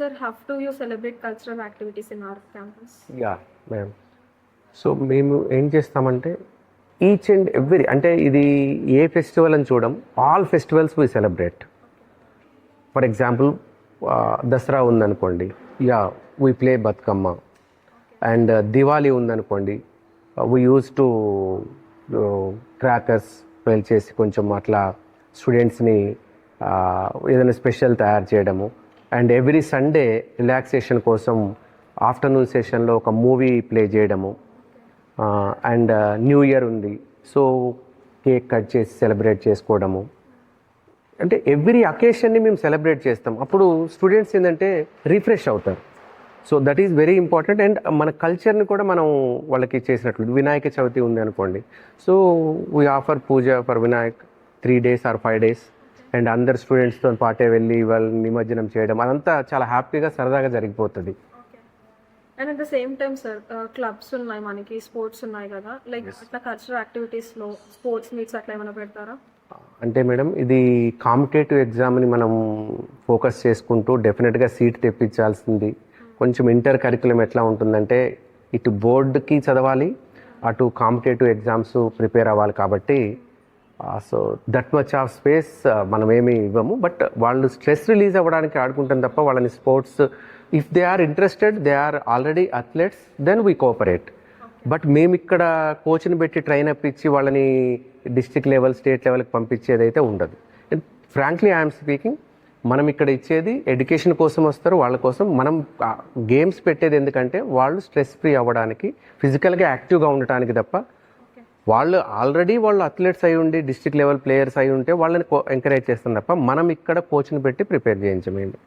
Sir, how do you celebrate cultural activities in our campus? Yeah ma'am. So మేము ఏం చేస్తామంటే each and every అంటే ఇది ఏ festival అని చూడం, all festivals we celebrate. For example Dussehra ఉందనుకోండి, yeah we play Bathukamma. And Diwali ఉందనుకోండి, వీ యూజ్ టు క్రాకర్స్ పేల్చేసి కొంచెం అట్లా స్టూడెంట్స్ని ఏదైనా స్పెషల్ తయారు చేయడము. అండ్ ఎవ్రీ సండే రిలాక్సేషన్ కోసం ఆఫ్టర్నూన్ సెషన్లో ఒక మూవీ ప్లే చేయడము. అండ్ న్యూ ఇయర్ ఉంది, సో కేక్ కట్ చేసి సెలబ్రేట్ చేసుకోవడము. అంటే ఎవ్రీ అకేషన్ని మేము సెలబ్రేట్ చేస్తాం. అప్పుడు స్టూడెంట్స్ ఏంటంటే రిఫ్రెష్ అవుతారు. So that is very important. And మన కల్చర్ని కూడా మనం వాళ్ళకి చేసినట్లు. వినాయక చవితి ఉంది అనుకోండి, so we offer puja for Vinayak 3 days or 5 days. And అందరు స్టూడెంట్స్తో పాటే వెళ్ళి వాళ్ళని నిమజ్జనం చేయడం, అదంతా చాలా హ్యాపీగా సరదాగా జరిగిపోతుంది. And at the same time sir, clubs ఉన్నాయి, మనకి స్పోర్ట్స్ ఉన్నాయి కదా, లైక్ అట్లా కల్చరల్ యాక్టివిటీస్లో స్పోర్ట్స్ మీట్స్ అట్లా ఏమైనా పెడతారా? అంటే మేడం, ఇది కాంపిటేటివ్ ఎగ్జామ్ని మనం ఫోకస్ చేసుకుంటూ డెఫినెట్గా సీట్ తెప్పించాల్సింది. కొంచెం ఇంటర్ కరికులం ఎట్లా ఉంటుందంటే, ఇటు బోర్డుకి చదవాలి, అటు కాంపిటేటివ్ ఎగ్జామ్స్ ప్రిపేర్ అవ్వాలి. కాబట్టి so that much of space మనం ఏమీ ఇవ్వము. బట్ వాళ్ళు స్ట్రెస్ రిలీజ్ అవ్వడానికి ఆడుకుంటాం తప్ప వాళ్ళని sports, if they are interested, they are already athletes, then we cooperate. But మేము ఇక్కడ కోచ్ని పెట్టి ట్రైన్ అప్ ఇచ్చి వాళ్ళని డిస్ట్రిక్ట్ లెవెల్, స్టేట్ లెవెల్కి పంపించేది అయితే ఉండదు. అండ్ ఫ్రాంక్లీ ఐఎమ్ స్పీకింగ్, మనం ఇక్కడ ఇచ్చేది ఎడ్యుకేషన్ కోసం వస్తారు, వాళ్ళ కోసం. మనం గేమ్స్ పెట్టేది ఎందుకంటే వాళ్ళు స్ట్రెస్ ఫ్రీ అవ్వడానికి, ఫిజికల్గా యాక్టివ్గా ఉండటానికి తప్ప. వాళ్ళు ఆల్రెడీ వాళ్ళు అథ్లెట్స్ అయి ఉండి డిస్ట్రిక్ట్ లెవెల్ ప్లేయర్స్ అయి ఉంటే వాళ్ళని ఎంకరేజ్ చేస్తాం తప్ప మనం ఇక్కడ కోచ్ని పెట్టి ప్రిపేర్ చేయించమేండి.